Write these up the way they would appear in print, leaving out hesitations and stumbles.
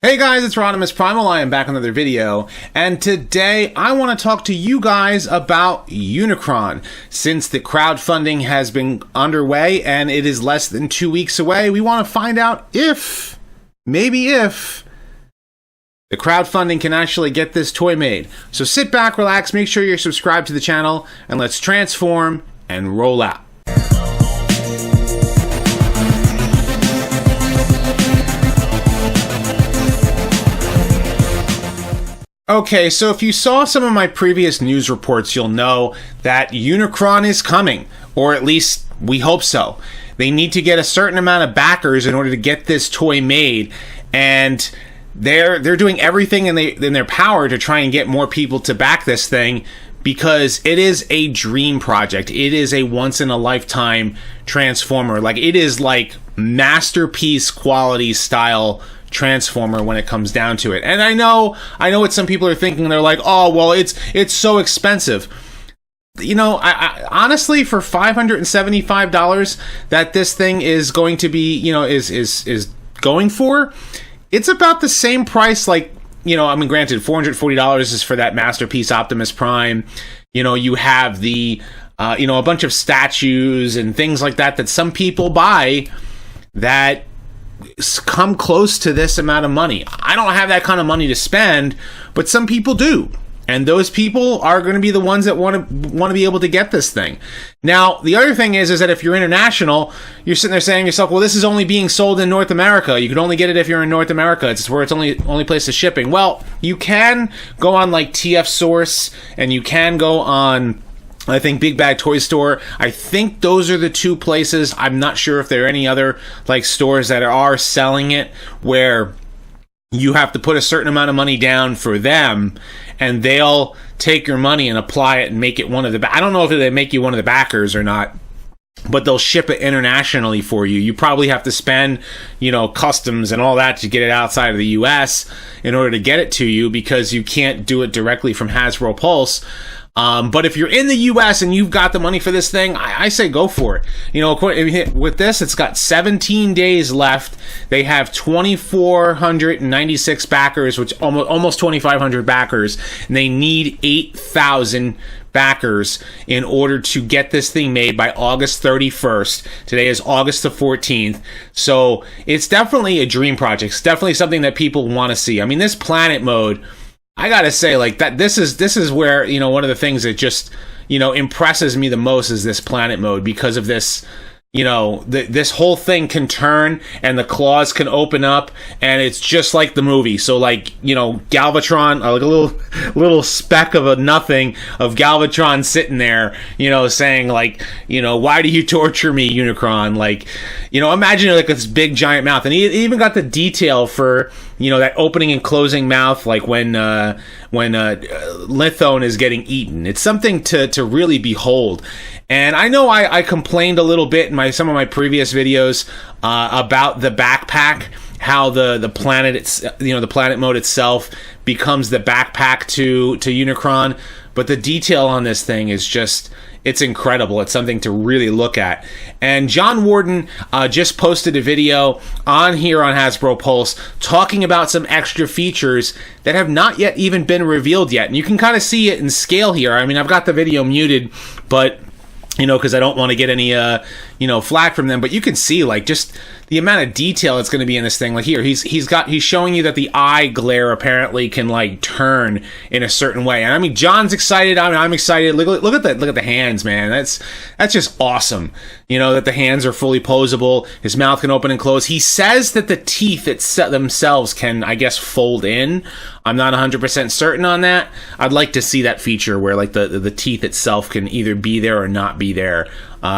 Hey guys, it's Rodimus Primal. I am back with another video, and today I want to talk to you guys about Unicron. Since the crowdfunding has been underway and it is less than 2 weeks away, we want to find out if, maybe if, the crowdfunding can actually get this toy made. So sit back, relax, make sure you're subscribed to the channel, and let's transform and roll out. Okay, so if you saw some of my previous news reports, you'll know that Unicron is coming, or at least we hope so. They need to get a certain amount of backers in order to get this toy made, and they're doing everything in their power to try and get more people to back this thing, because it is a dream project. It is a once-in-a-lifetime Transformer. Like, it is like masterpiece quality style Transformer when it comes down to it. And I know what some people are thinking. They're like, oh, well, it's so expensive. You know, I honestly, for $575 that this thing is going to be, you know, is going for, it's about the same price. Like, you know, I mean, granted, $440 is for that Masterpiece Optimus Prime. You know, you have the, you know, a bunch of statues and things like that some people buy that come close to this amount of money. I don't have that kind of money to spend, but some people do. And those people are going to be the ones that want to be able to get this thing. Now, the other thing is that if you're international, you're sitting there saying to yourself, well, this is only being sold in North America. You can only get it if you're in North America. It's where it's only place of shipping. Well, you can go on like TF Source, and you can go on, I think, Big Bag Toy Store. I think those are the two places. I'm not sure if there are any other like stores that are selling it where you have to put a certain amount of money down for them, and they'll take your money and apply it and make it one of the... I don't know if they make you one of the backers or not, but they'll ship it internationally for you. You probably have to spend, you know, customs and all that to get it outside of the US in order to get it to you, because you can't do it directly from Hasbro Pulse. But if you're in the US and you've got the money for this thing, I say go for it. You know, with this, it's got 17 days left. They have 2,496 backers, which almost 2,500 backers, and they need 8,000 backers in order to get this thing made by August 31st. Today is August the 14th. So it's definitely a dream project. It's definitely something that people want to see. I mean, this planet mode, I gotta say, like, that this is where, you know, one of the things that just, you know, impresses me the most is this planet mode, because of this, you know, this whole thing can turn and the claws can open up, and it's just like the movie. So, like, you know, Galvatron, like a little speck of a nothing of Galvatron sitting there, you know, saying, like, you know, why do you torture me, Unicron? Like, you know, imagine like this big giant mouth, and he even got the detail for, you know, that opening and closing mouth, like when Lithone is getting eaten. It's something to really behold. And I know I complained a little bit in some of my previous videos about the backpack, how the planet, you know, the planet mode itself becomes the backpack to Unicron. But the detail on this thing is just, it's incredible. It's something to really look at. And John Warden just posted a video on here on Hasbro Pulse talking about some extra features that have not yet even been revealed yet. And you can kind of see it in scale here. I mean, I've got the video muted, but, you know, because I don't want to get any, you know, flack from them. But you can see, like, just the amount of detail that's going to be in this thing. Like, here, he's showing you that the eye glare apparently can, like, turn in a certain way. And I mean, John's excited. I mean, I'm excited. Look at the hands, man. That's just awesome. You know, that the hands are fully posable. His mouth can open and close. He says that the teeth themselves can, I guess, fold in. I'm not 100% certain on that. I'd like to see that feature where, like, the teeth itself can either be there or not be there,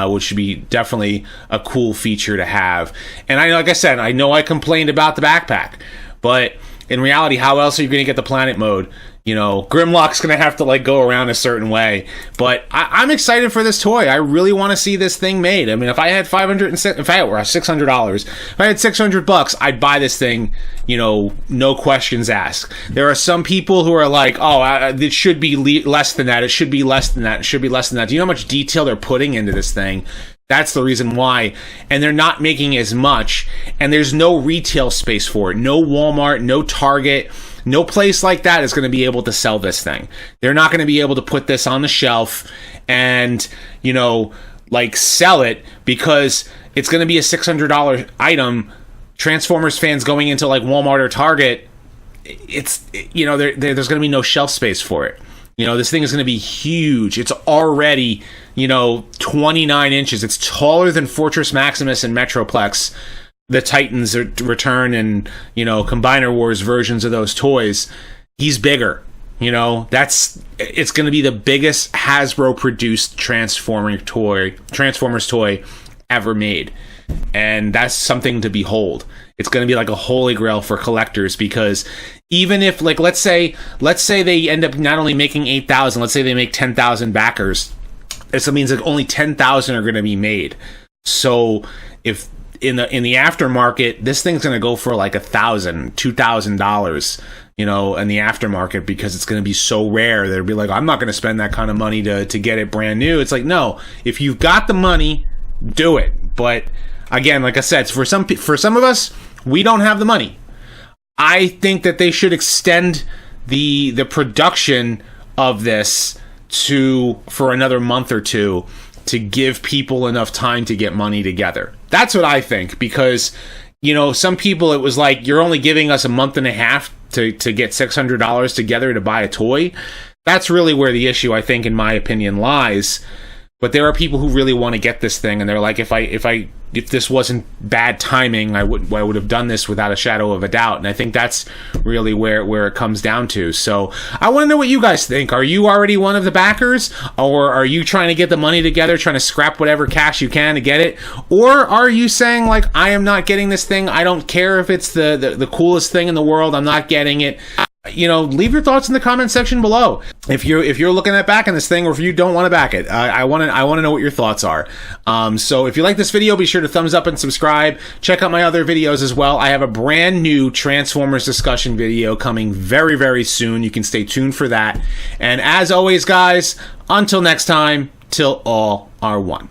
which would be definitely a cool feature to have. And like I said, I know I complained about the backpack, but in reality, how else are you going to get the planet mode? You know, Grimlock's going to have to, like, go around a certain way. But I'm excited for this toy. I really want to see this thing made. I mean, if I had $600, if I had $600, I'd buy this thing, you know, no questions asked. There are some people who are like, oh, it should be less than that. It should be less than that. It should be less than that. Do you know how much detail they're putting into this thing? That's the reason why. And they're not making as much. And there's no retail space for it. No Walmart, no Target, no place like that is going to be able to sell this thing. They're not going to be able to put this on the shelf and, you know, like sell it, because it's going to be a $600 item. Transformers fans going into like Walmart or Target, it's, you know, there's going to be no shelf space for it. You know, this thing is going to be huge. It's already, you know, 29 inches. It's taller than Fortress Maximus and Metroplex, the Titans Return and, you know, Combiner Wars versions of those toys. He's bigger. You know, it's going to be the biggest Hasbro produced Transformers toy ever made. And that's something to behold. It's going to be like a holy grail for collectors, because even if, like, let's say they end up not only making 8,000, let's say they make 10,000 backers. This means that only 10,000 are going to be made. So if in the aftermarket, this thing's going to go for like $1,000, $2,000, you know, in the aftermarket, because it's going to be so rare. They'll be like, I'm not going to spend that kind of money to get it brand new. It's like, no, if you've got the money, do it. But again, like I said, for some of us, we don't have the money. I think that they should extend the production of this for another month or two, to give people enough time to get money together. That's what I think, because, you know, some people, it was like, you're only giving us a month and a half to get $600 together to buy a toy. That's really where the issue, I think, in my opinion, lies. But there are people who really want to get this thing, and they're like, if this wasn't bad timing, I would have done this without a shadow of a doubt. And I think that's really where it comes down to. So I want to know what you guys think. Are you already one of the backers, or are you trying to get the money together, trying to scrap whatever cash you can to get it? Or are you saying, like, I am not getting this thing. I don't care if it's the coolest thing in the world. I'm not getting it. You know, leave your thoughts in the comment section below. If you're looking at backing this thing, or if you don't want to back it, I want to know what your thoughts are. So if you like this video, be sure to thumbs up and subscribe. Check out my other videos as well. I have a brand new Transformers discussion video coming very, very soon. You can stay tuned for that. And as always, guys, until next time, till all are one.